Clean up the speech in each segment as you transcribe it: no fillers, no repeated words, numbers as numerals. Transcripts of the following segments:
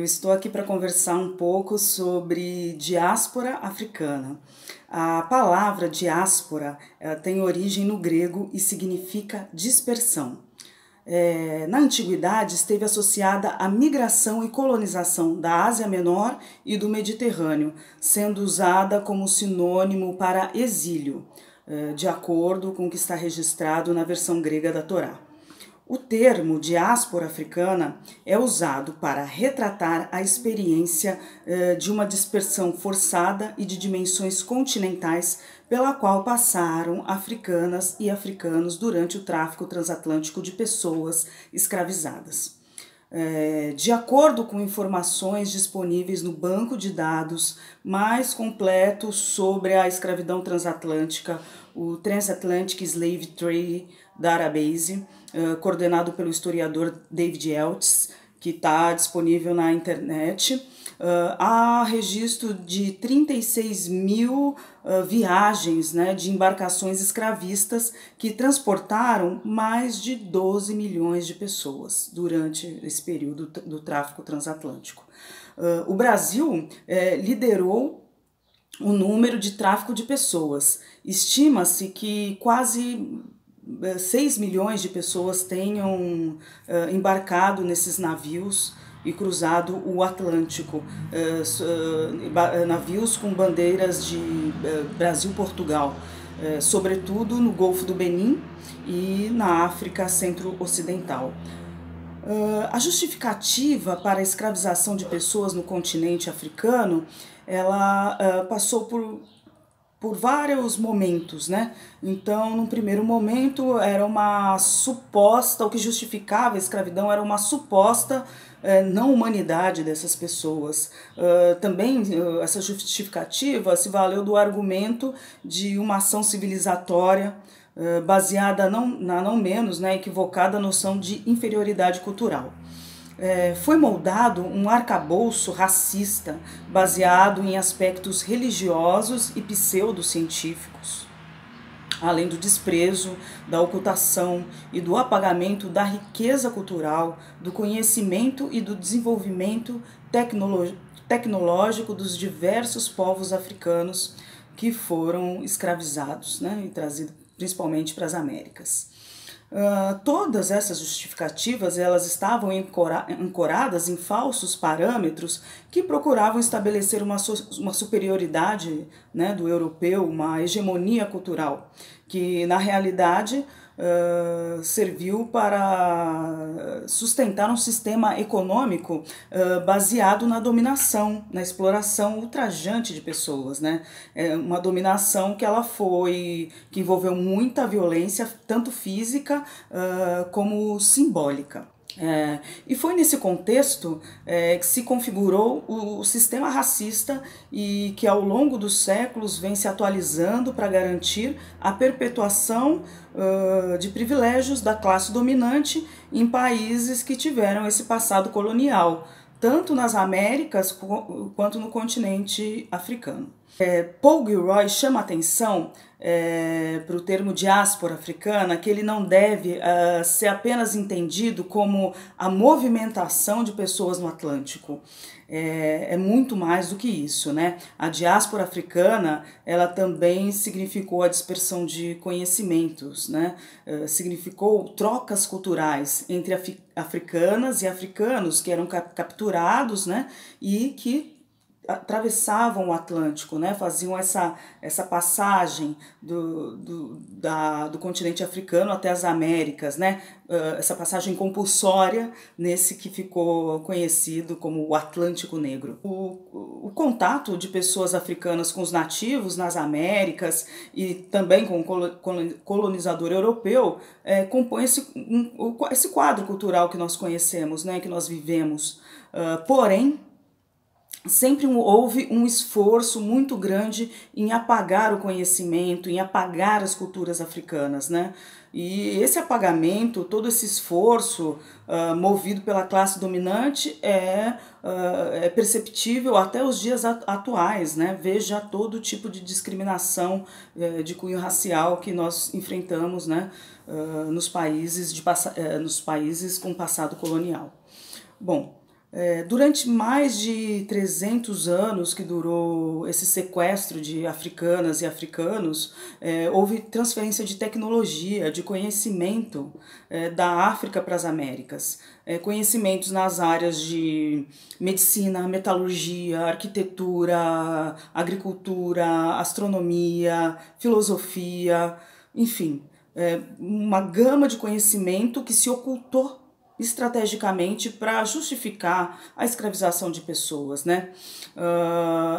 Eu estou aqui para conversar um pouco sobre diáspora africana. A palavra diáspora tem origem no grego e significa dispersão. Na antiguidade esteve associada à migração e colonização da Ásia Menor e do Mediterrâneo, sendo usada como sinônimo para exílio, de acordo com o que está registrado na versão grega da Torá. O termo diáspora africana é usado para retratar a experiência de uma dispersão forçada e de dimensões continentais pela qual passaram africanas e africanos durante o tráfico transatlântico de pessoas escravizadas. De acordo com informações disponíveis no banco de dados mais completo sobre a escravidão transatlântica, o Transatlantic Slave Trade Database, coordenado pelo historiador David Eltz, que está disponível na internet, há registro de 36 mil viagens, de embarcações escravistas que transportaram mais de 12 milhões de pessoas durante esse período do tráfico transatlântico. O Brasil liderou o número de tráfico de pessoas. Estima-se que quase 6 milhões de pessoas tenham embarcado nesses navios e cruzado o Atlântico, navios com bandeiras de Brasil-Portugal, sobretudo no Golfo do Benin e na África Centro-Ocidental. A justificativa para a escravização de pessoas no continente africano, ela passou por vários momentos, Então, num primeiro momento, era uma suposta, o que justificava a escravidão era uma suposta não humanidade dessas pessoas. Também essa justificativa se valeu do argumento de uma ação civilizatória baseada na não menos equivocada noção de inferioridade cultural. Foi moldado um arcabouço racista baseado em aspectos religiosos e pseudocientíficos, além do desprezo, da ocultação e do apagamento da riqueza cultural, do conhecimento e do desenvolvimento tecnológico dos diversos povos africanos que foram escravizados e trazidos principalmente para as Américas. Todas essas justificativas elas estavam ancoradas em falsos parâmetros que procuravam estabelecer uma superioridade do europeu, uma hegemonia cultural, que na realidade serviu para sustentar um sistema econômico baseado na dominação, na exploração ultrajante de pessoas, uma dominação que envolveu muita violência, tanto física como simbólica. E foi nesse contexto que se configurou o sistema racista e que ao longo dos séculos vem se atualizando para garantir a perpetuação de privilégios da classe dominante em países que tiveram esse passado colonial, tanto nas Américas quanto no continente africano. Paul Gilroy chama atenção para o termo diáspora africana, que ele não deve ser apenas entendido como a movimentação de pessoas no Atlântico. É muito mais do que isso, A diáspora africana, ela também significou a dispersão de conhecimentos, significou trocas culturais entre africanas e africanos que eram capturados, e que atravessavam o Atlântico, faziam essa passagem do continente africano até as Américas, essa passagem compulsória nesse que ficou conhecido como o Atlântico Negro. O contato de pessoas africanas com os nativos nas Américas e também com o colonizador europeu compõe esse quadro cultural que nós conhecemos, que nós vivemos. Porém, sempre houve um esforço muito grande em apagar o conhecimento, em apagar as culturas africanas, E esse apagamento, todo esse esforço movido pela classe dominante é perceptível até os dias atuais, Veja todo tipo de discriminação de cunho racial que nós enfrentamos, nos países com passado colonial. Bom, Durante mais de 300 anos que durou esse sequestro de africanas e africanos, houve transferência de tecnologia, de conhecimento da África para as Américas. Conhecimentos nas áreas de medicina, metalurgia, arquitetura, agricultura, astronomia, filosofia, enfim, uma gama de conhecimento que se ocultou estrategicamente para justificar a escravização de pessoas, né?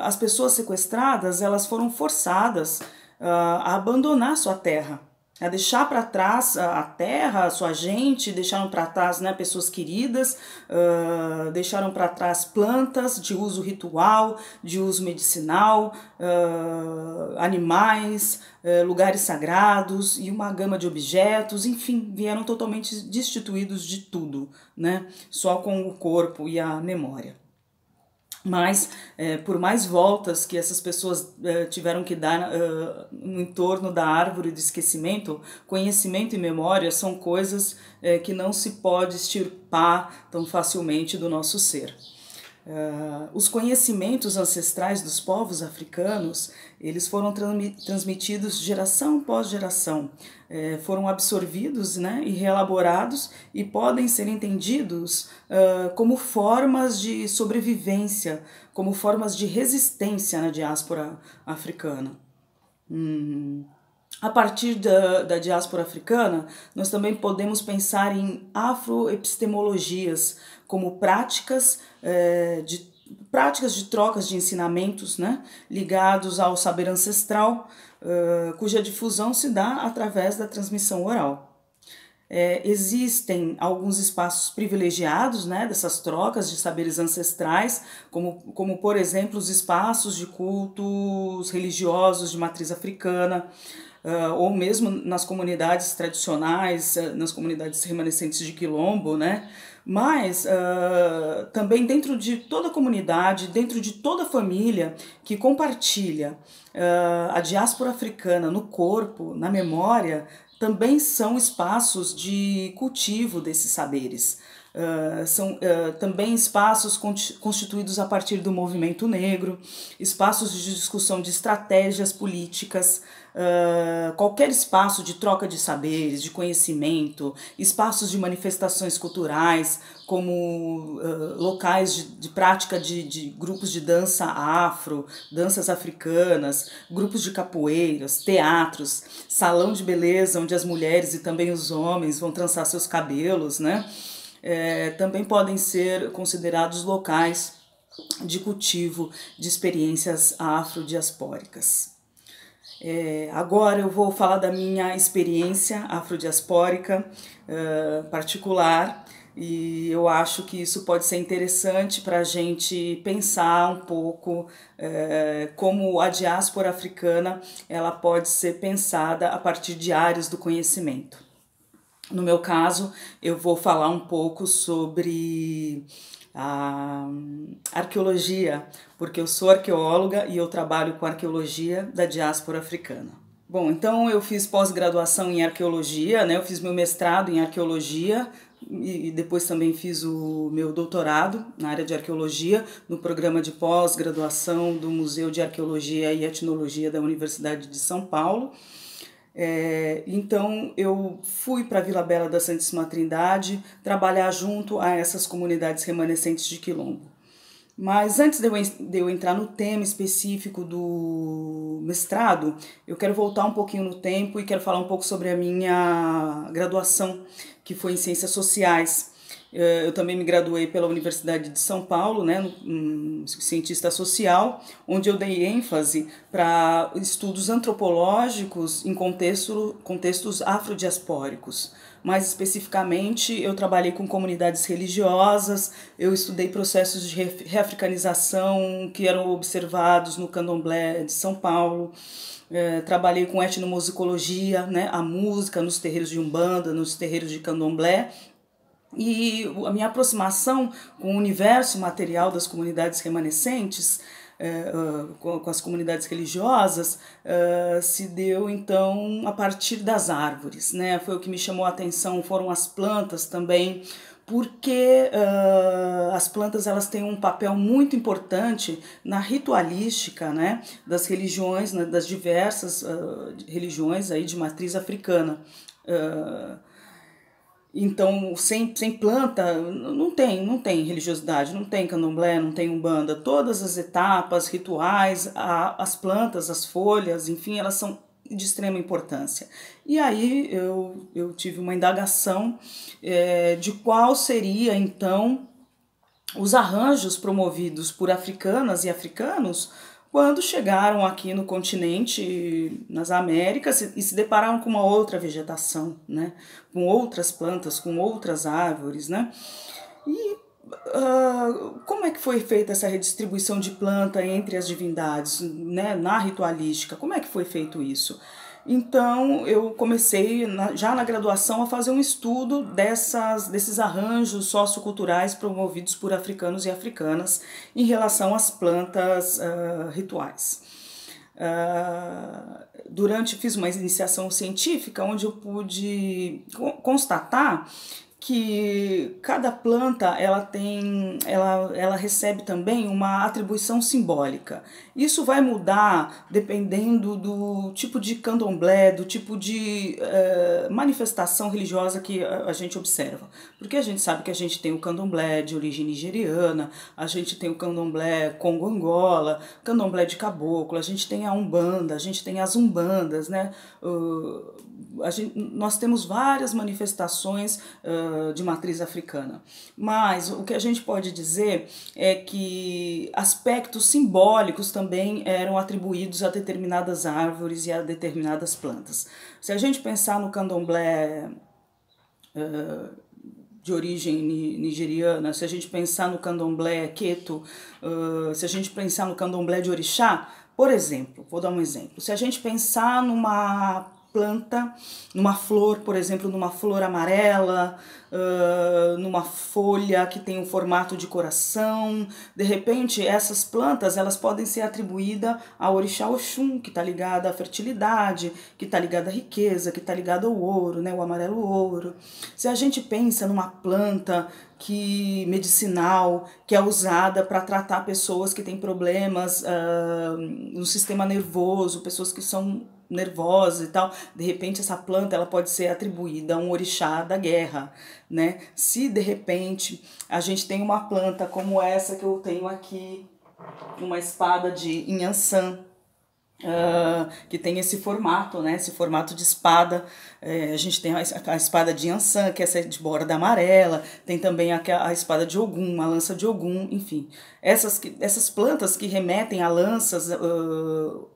As pessoas sequestradas, elas foram forçadas a abandonar sua terra, a deixar para trás a terra, a sua gente, deixaram para trás, né, pessoas queridas, deixaram para trás plantas de uso ritual, de uso medicinal, animais, lugares sagrados e uma gama de objetos, enfim, vieram totalmente destituídos de tudo, né, só com o corpo e a memória. Mas, por mais voltas que essas pessoas tiveram que dar no entorno da árvore do esquecimento, conhecimento e memória são coisas que não se pode extirpar tão facilmente do nosso ser. Os conhecimentos ancestrais dos povos africanos, eles foram transmitidos geração após geração, foram absorvidos, né, e reelaborados e podem ser entendidos como formas de sobrevivência, como formas de resistência na diáspora africana. A partir da diáspora africana, nós também podemos pensar em afroepistemologias, como práticas de trocas de ensinamentos, né, ligados ao saber ancestral, cuja difusão se dá através da transmissão oral. Existem alguns espaços privilegiados, né, dessas trocas de saberes ancestrais, como por exemplo os espaços de cultos religiosos de matriz africana, ou mesmo nas comunidades tradicionais, nas comunidades remanescentes de quilombo, né? Mas também dentro de toda a comunidade, dentro de toda a família que compartilha a diáspora africana no corpo, na memória, também são espaços de cultivo desses saberes. São também espaços constituídos a partir do movimento negro, espaços de discussão de estratégias políticas, qualquer espaço de troca de saberes, de conhecimento, espaços de manifestações culturais, como locais de prática de grupos de dança afro, danças africanas, grupos de capoeiras, teatros, salão de beleza onde as mulheres e também os homens vão trançar seus cabelos, né? Também podem ser considerados locais de cultivo de experiências afrodiaspóricas. Agora eu vou falar da minha experiência afrodiaspórica particular, e eu acho que isso pode ser interessante para a gente pensar um pouco como a diáspora africana ela pode ser pensada a partir de áreas do conhecimento. No meu caso, eu vou falar um pouco sobre a arqueologia, porque eu sou arqueóloga e eu trabalho com arqueologia da diáspora africana. Bom, então eu fiz pós-graduação em arqueologia, né? Eu fiz meu mestrado em arqueologia e depois também fiz o meu doutorado na área de arqueologia no programa de pós-graduação do Museu de Arqueologia e Etnologia da Universidade de São Paulo. Então eu fui para Vila Bela da Santíssima Trindade trabalhar junto a essas comunidades remanescentes de quilombo. Mas antes de eu entrar no tema específico do mestrado, eu quero voltar um pouquinho no tempo e quero falar um pouco sobre a minha graduação, que foi em Ciências Sociais. Eu também me graduei pela Universidade de São Paulo, né, cientista social, onde eu dei ênfase para estudos antropológicos em contextos afrodiaspóricos. Mais especificamente, eu trabalhei com comunidades religiosas, eu estudei processos de reafricanização que eram observados no Candomblé de São Paulo. Trabalhei com etnomusicologia, né, a música nos terreiros de Umbanda, nos terreiros de Candomblé. E a minha aproximação com o universo material das comunidades remanescentes, com as comunidades religiosas, se deu então a partir das árvores, né? Foi o que me chamou a atenção, foram as plantas também, porque as plantas elas têm um papel muito importante na ritualística, né, das religiões, né, das diversas religiões aí de matriz africana. Então, sem planta, não tem religiosidade, não tem candomblé, não tem umbanda. Todas as etapas, rituais, as plantas, as folhas, enfim, elas são de extrema importância. E aí eu tive uma indagação de qual seria, então, os arranjos promovidos por africanas e africanos quando chegaram aqui no continente, nas Américas, e se depararam com uma outra vegetação, né? Com outras plantas, com outras árvores, né? E como é que foi feita essa redistribuição de planta entre as divindades, né? Na ritualística? Como é que foi feito isso? Então eu comecei já na graduação a fazer um estudo desses arranjos socioculturais promovidos por africanos e africanas em relação às plantas rituais. Fiz uma iniciação científica onde eu pude constatar que cada planta ela recebe também uma atribuição simbólica. Isso vai mudar dependendo do tipo de candomblé, do tipo de manifestação religiosa que a gente observa. Porque a gente sabe que a gente tem o candomblé de origem nigeriana, a gente tem o candomblé Congo-Angola, candomblé de caboclo, a gente tem a umbanda, a gente tem as umbandas, né? Nós temos várias manifestações de matriz africana, mas o que a gente pode dizer é que aspectos simbólicos também eram atribuídos a determinadas árvores e a determinadas plantas. Se a gente pensar no candomblé de origem nigeriana, se a gente pensar no candomblé queto, se a gente pensar no candomblé de orixá, por exemplo, vou dar um exemplo, se a gente pensar numa planta, numa flor, por exemplo, numa flor amarela, numa folha que tem um formato de coração, de repente essas plantas elas podem ser atribuídas ao orixá Oxum, que está ligada à fertilidade, que está ligada à riqueza, que está ligada ao ouro, né, o amarelo ouro. Se a gente pensa numa planta medicinal, que é usada para tratar pessoas que têm problemas no sistema nervoso, pessoas que são nervosa e tal, de repente essa planta ela pode ser atribuída a um orixá da guerra, né? Se de repente a gente tem uma planta como essa que eu tenho aqui, uma espada de Inhansã, que tem esse formato, né? Esse formato de espada. A gente tem a espada de Yansan, que é essa de borda amarela, tem também a espada de Ogum, a lança de Ogum, enfim. Essas plantas que remetem a lanças,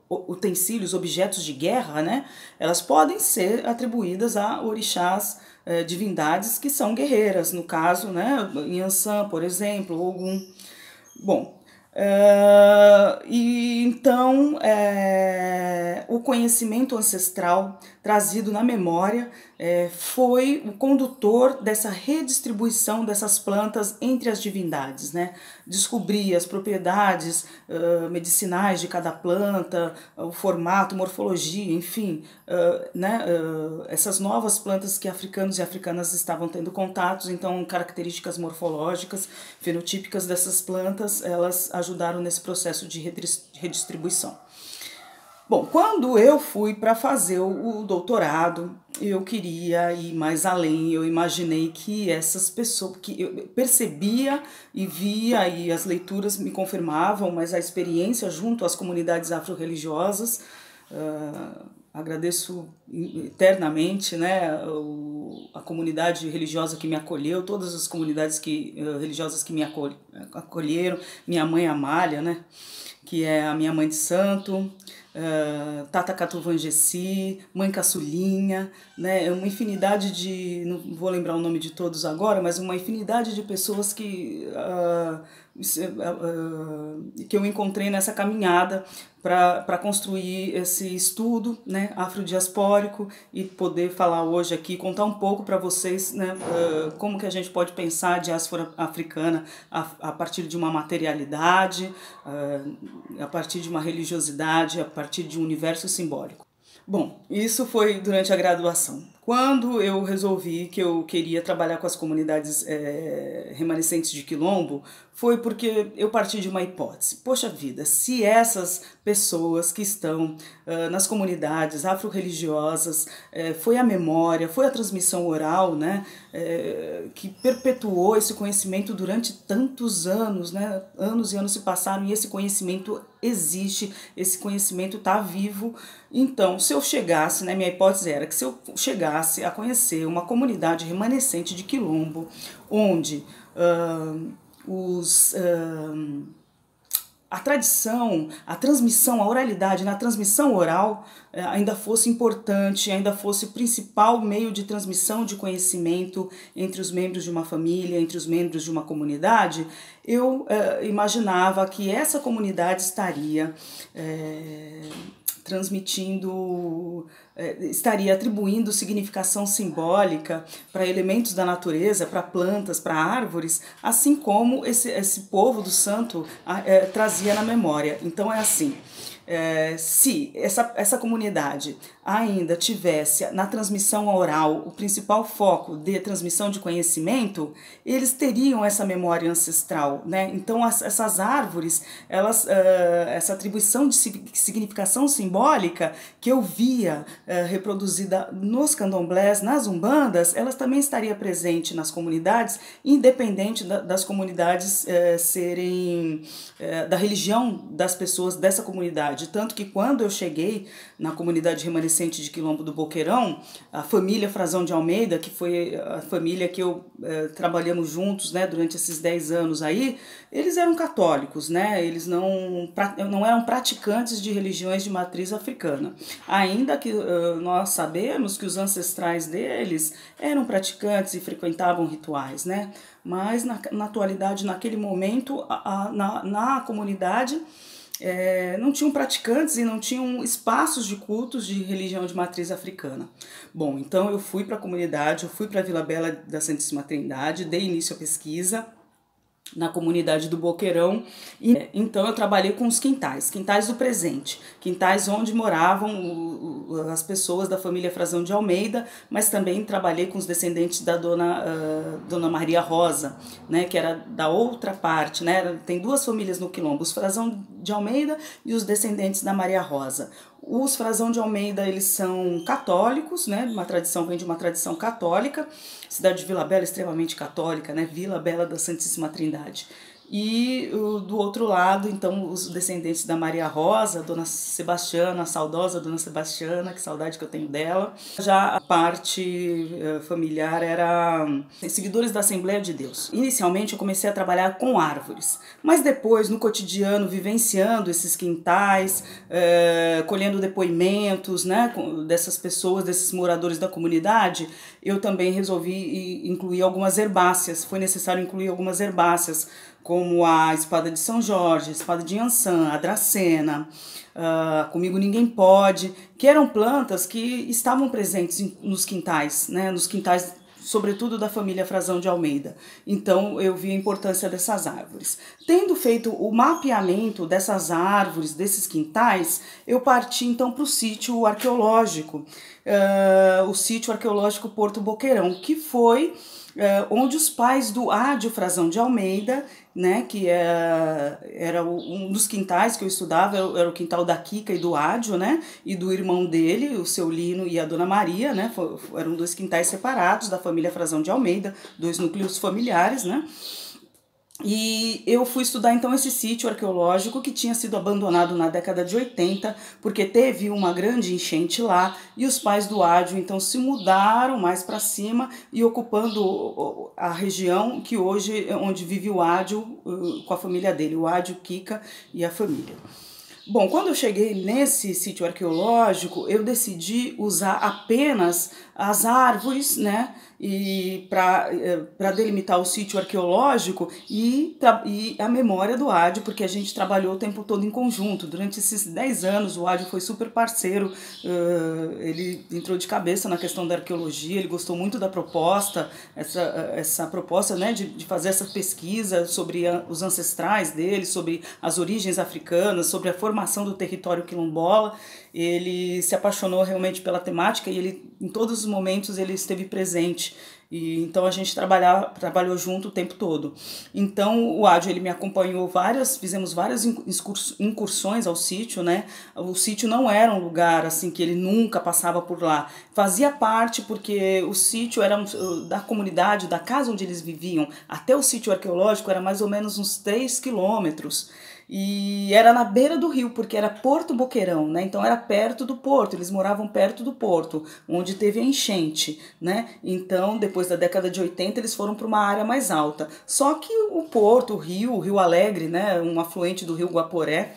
utensílios, objetos de guerra, né? Elas podem ser atribuídas a orixás, divindades que são guerreiras, no caso, né? Yansan, por exemplo, Ogum. Bom, e então o conhecimento ancestral trazido na memória foi o condutor dessa redistribuição dessas plantas entre as divindades, né? Descobrir as propriedades medicinais de cada planta, o formato, morfologia, enfim, né? Essas novas plantas que africanos e africanas estavam tendo contatos, então características morfológicas, fenotípicas dessas plantas, elas ajudaram nesse processo de redistribuição. Bom, quando eu fui para fazer o doutorado, eu queria ir mais além, eu imaginei que essas pessoas, que eu percebia e via, e as leituras me confirmavam, mas a experiência junto às comunidades afro-religiosas, agradeço eternamente, né, a comunidade religiosa que me acolheu, todas as comunidades religiosas que me acolheram, minha mãe Amália, né, que é a minha mãe de santo, Tata Catuvangessi, Mãe Caçulinha, né, uma infinidade de, não vou lembrar o nome de todos agora, mas uma infinidade de pessoas que eu encontrei nessa caminhada para construir esse estudo, né, afrodiaspórico, e poder falar hoje aqui, contar um pouco para vocês, né, como que a gente pode pensar a diáspora africana a partir de uma materialidade, a partir de uma religiosidade, a partir de um universo simbólico. Bom, isso foi durante a graduação. Quando eu resolvi que eu queria trabalhar com as comunidades remanescentes de Quilombo, foi porque eu parti de uma hipótese. Poxa vida, se essas pessoas que estão nas comunidades afro-religiosas, foi a memória, foi a transmissão oral, né, que perpetuou esse conhecimento durante tantos anos, né, anos e anos se passaram e esse conhecimento existe, esse conhecimento está vivo. Então, se eu chegasse, né, minha hipótese era que se eu chegasse a conhecer uma comunidade remanescente de Quilombo, onde a tradição, a transmissão, a oralidade na transmissão oral ainda fosse importante, ainda fosse o principal meio de transmissão de conhecimento entre os membros de uma família, entre os membros de uma comunidade, eu imaginava que essa comunidade estaria estaria atribuindo significação simbólica para elementos da natureza, para plantas, para árvores, assim como esse povo do santo trazia na memória. Então é assim, se essa comunidade ainda tivesse na transmissão oral o principal foco de transmissão de conhecimento, eles teriam essa memória ancestral, né? Então essas árvores, essa atribuição de significação simbólica que eu via reproduzida nos candomblés, nas umbandas, elas também estaria presente nas comunidades, independente das comunidades serem da religião das pessoas dessa comunidade. Tanto que quando eu cheguei na comunidade remanescente de Quilombo do Boqueirão, a família Frazão de Almeida, que foi a família que trabalhamos juntos, né, durante esses 10 anos aí, eles eram católicos, né, eles não eram praticantes de religiões de matriz africana. Ainda que nós sabemos que os ancestrais deles eram praticantes e frequentavam rituais, né, mas na atualidade, naquele momento, na comunidade, não tinham praticantes e não tinham espaços de cultos de religião de matriz africana. Bom, então eu fui para a comunidade, eu fui para a Vila Bela da Santíssima Trindade, dei início à pesquisa na comunidade do Boqueirão, e então eu trabalhei com os quintais do presente, quintais onde moravam as pessoas da família Frazão de Almeida, mas também trabalhei com os descendentes da Dona Maria Rosa, né, que era da outra parte, né, tem duas famílias no Quilombo, os Frazão de Almeida e os descendentes da Maria Rosa. Os Frazão de Almeida, eles são católicos, né? Vem de uma tradição católica, cidade de Vila Bela extremamente católica, né? Vila Bela da Santíssima Trindade. E do outro lado, então, os descendentes da Maria Rosa, Dona Sebastiana, a saudosa Dona Sebastiana, que saudade que eu tenho dela. Já a parte familiar era seguidores da Assembleia de Deus. Inicialmente eu comecei a trabalhar com árvores, mas depois, no cotidiano, vivenciando esses quintais, colhendo depoimentos, né, dessas pessoas, desses moradores da comunidade, eu também resolvi incluir algumas herbáceas. Foi necessário incluir algumas herbáceas, como a espada de São Jorge, a espada de Ançã, a dracena, Comigo Ninguém Pode, que eram plantas que estavam presentes nos quintais, né, nos quintais sobretudo da família Frazão de Almeida. Então eu vi a importância dessas árvores. Tendo feito o mapeamento dessas árvores, desses quintais, eu parti então para o sítio arqueológico, o sítio arqueológico Porto Boqueirão, que foi onde os pais do Ádio Frazão de Almeida, né, que era um dos quintais que eu estudava, era o quintal da Kika e do Ádio, né, e do irmão dele, o seu Lino e a Dona Maria, né, eram dois quintais separados da família Frazão de Almeida, dois núcleos familiares, né. E eu fui estudar então esse sítio arqueológico que tinha sido abandonado na década de 80, porque teve uma grande enchente lá e os pais do Ádio então se mudaram mais para cima e ocupando a região que hoje onde vive o Ádio com a família dele, o Ádio, Kika e a família. Bom, quando eu cheguei nesse sítio arqueológico, eu decidi usar apenas as árvores, né, e para delimitar o sítio arqueológico e a memória do Ádio, porque a gente trabalhou o tempo todo em conjunto. Durante esses 10 anos, o Ádio foi super parceiro, ele entrou de cabeça na questão da arqueologia, ele gostou muito da proposta, essa proposta, né, de fazer essa pesquisa sobre os ancestrais dele, sobre as origens africanas, sobre a formação formação do território quilombola. Ele se apaixonou realmente pela temática e ele, em todos os momentos, ele esteve presente. E então a gente trabalhou junto o tempo todo. Então o Ádio, ele me acompanhou fizemos várias incursões ao sítio, né? O sítio não era um lugar assim que ele nunca passava por lá. Fazia parte porque o sítio era da comunidade, da casa onde eles viviam, até o sítio arqueológico era mais ou menos uns 3 quilômetros. E era na beira do rio, porque era Porto Boqueirão, né? Então era perto do porto, eles moravam perto do porto, onde teve a enchente, né? Então, depois da década de 80, eles foram para uma área mais alta. Só que o porto, o Rio Alegre, né? Um afluente do rio Guaporé,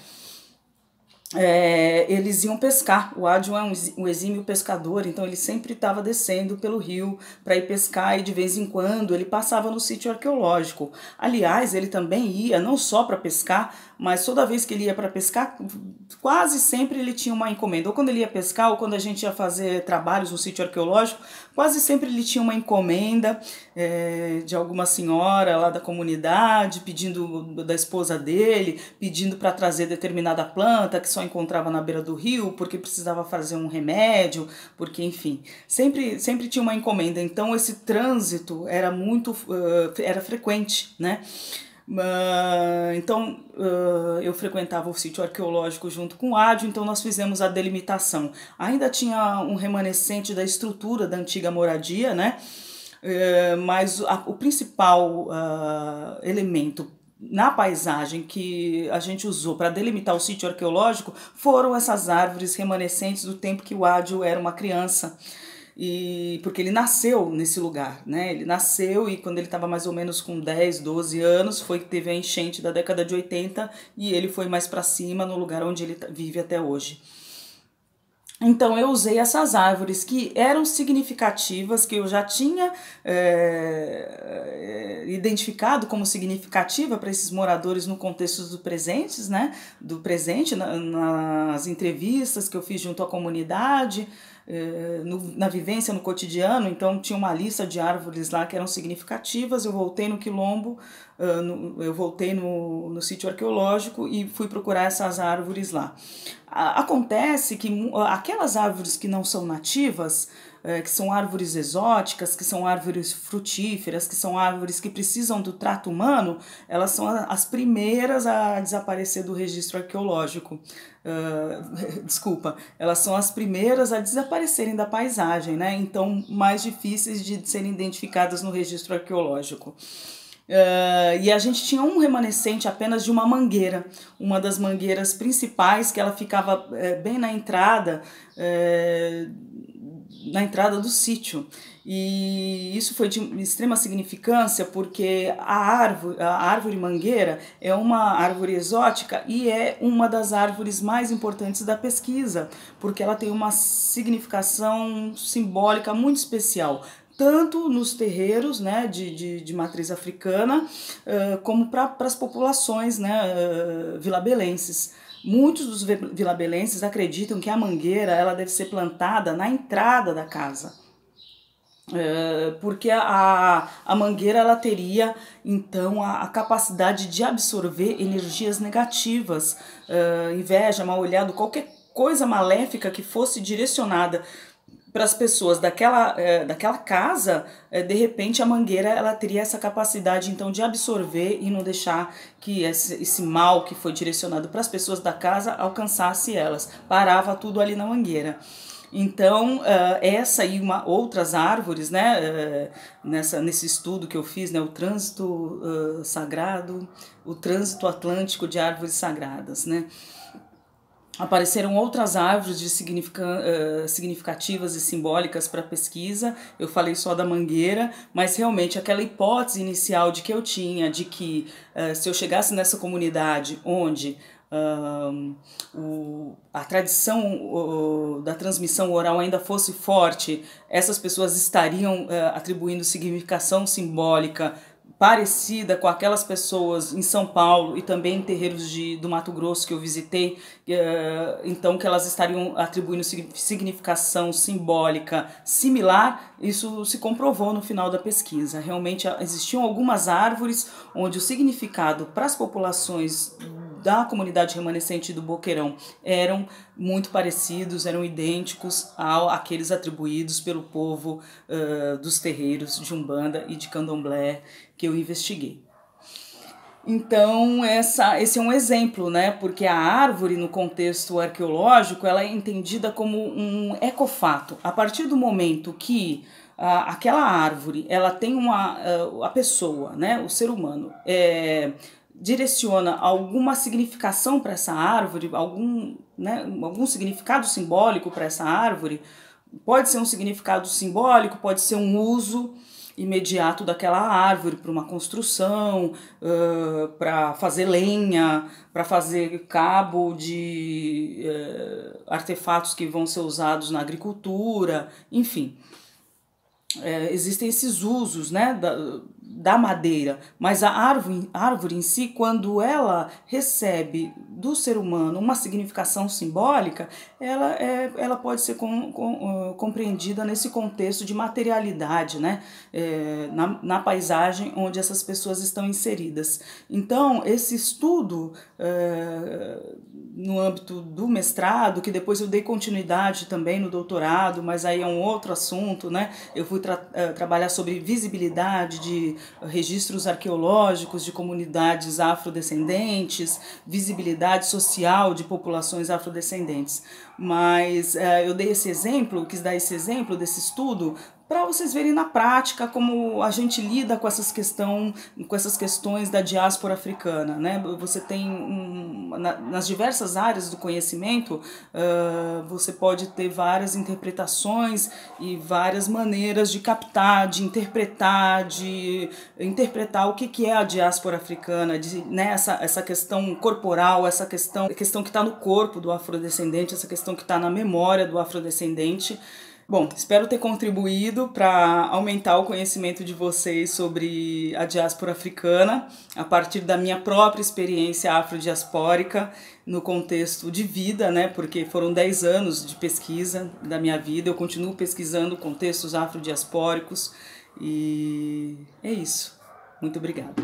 eles iam pescar. O Ádio é um exímio pescador, então ele sempre estava descendo pelo rio para ir pescar e de vez em quando ele passava no sítio arqueológico. Aliás, ele também ia não só para pescar, mas toda vez que ele ia para pescar, quase sempre ele tinha uma encomenda. Ou quando ele ia pescar, ou quando a gente ia fazer trabalhos no sítio arqueológico, quase sempre ele tinha uma encomenda de alguma senhora lá da comunidade, pedindo da esposa dele, pedindo para trazer determinada planta que só encontrava na beira do rio, porque precisava fazer um remédio, porque enfim, sempre tinha uma encomenda. Então esse trânsito era era frequente, né? Então eu frequentava o sítio arqueológico junto com o Ádio, então nós fizemos a delimitação. Ainda tinha um remanescente da estrutura da antiga moradia, né? Mas o principal elemento na paisagem que a gente usou para delimitar o sítio arqueológico foram essas árvores remanescentes do tempo que o Ádio era uma criança. Porque ele nasceu nesse lugar, né? Ele nasceu e quando ele estava mais ou menos com 10, 12 anos, foi que teve a enchente da década de 80 e ele foi mais para cima no lugar onde ele vive até hoje. Então eu usei essas árvores que eram significativas, que eu já tinha identificado como significativa para esses moradores no contexto do presente, né? Do presente, nas entrevistas que eu fiz junto à comunidade, na vivência no cotidiano. Então tinha uma lista de árvores lá que eram significativas. Eu voltei no quilombo, eu voltei no sítio arqueológico e fui procurar essas árvores lá. Acontece que aquelas árvores que não são nativas, que são árvores exóticas, que são árvores frutíferas, que são árvores que precisam do trato humano, elas são as primeiras a desaparecer do registro arqueológico. Desculpa, elas são as primeiras a desaparecerem da paisagem, né? Então, mais difíceis de serem identificadas no registro arqueológico. E a gente tinha um remanescente apenas de uma mangueira, uma das mangueiras principais, que ela ficava bem na entrada do sítio. E isso foi de extrema significância porque a árvore mangueira é uma árvore exótica e é uma das árvores mais importantes da pesquisa, porque ela tem uma significação simbólica muito especial, tanto nos terreiros, né, de matriz africana, como para as populações, né, vilabelenses. Muitos dos vilabelenses acreditam que a mangueira ela deve ser plantada na entrada da casa, porque a mangueira ela teria então a capacidade de absorver energias negativas, inveja, mal-olhado, qualquer coisa maléfica que fosse direcionada para as pessoas daquela casa. De repente a mangueira ela teria essa capacidade então de absorver e não deixar que esse mal que foi direcionado para as pessoas da casa alcançasse elas, parava tudo ali na mangueira. Então essa e outras árvores, né, nesse estudo que eu fiz, né, o trânsito sagrado, o trânsito atlântico de árvores sagradas, né? Apareceram outras árvores significativas e simbólicas para a pesquisa. Eu falei só da mangueira, mas realmente aquela hipótese inicial de que eu tinha, de que se eu chegasse nessa comunidade onde a tradição da transmissão oral ainda fosse forte, essas pessoas estariam atribuindo significação simbólica parecida com aquelas pessoas em São Paulo e também em terreiros do Mato Grosso que eu visitei, então que elas estariam atribuindo significação simbólica similar. Isso se comprovou no final da pesquisa. Realmente existiam algumas árvores onde o significado para as populações da comunidade remanescente do Boqueirão eram muito parecidos, eram idênticos àqueles atribuídos pelo povo dos terreiros de Umbanda e de Candomblé que eu investiguei. Então, esse é um exemplo, né? Porque a árvore, no contexto arqueológico, ela é entendida como um ecofato. A partir do momento que aquela árvore, ela tem a pessoa, né? O ser humano, direciona alguma significação para essa árvore, algum significado simbólico para essa árvore, pode ser um significado simbólico, pode ser um uso imediato daquela árvore para uma construção, para fazer lenha, para fazer cabo de artefatos que vão ser usados na agricultura, enfim. Existem esses usos, né, da madeira, mas a árvore em si, quando ela recebe do ser humano uma significação simbólica, ela pode ser compreendida nesse contexto de materialidade, né, na paisagem onde essas pessoas estão inseridas. Então, esse estudo no âmbito do mestrado, que depois eu dei continuidade também no doutorado, mas aí é um outro assunto, né? Eu fui trabalhar sobre visibilidade de registros arqueológicos de comunidades afrodescendentes, visibilidade social de populações afrodescendentes. Mas eu dei esse exemplo, quis dar esse exemplo desse estudo para vocês verem na prática como a gente lida com essas questões da diáspora africana, né? Você tem, nas diversas áreas do conhecimento, você pode ter várias interpretações e várias maneiras de captar, de interpretar o que é a diáspora africana, né? Essa questão corporal, essa questão que está no corpo do afrodescendente, essa questão que está na memória do afrodescendente. Bom, espero ter contribuído para aumentar o conhecimento de vocês sobre a diáspora africana, a partir da minha própria experiência afrodiaspórica, no contexto de vida, né? Porque foram 10 anos de pesquisa da minha vida, eu continuo pesquisando contextos afrodiaspóricos e é isso. Muito obrigada.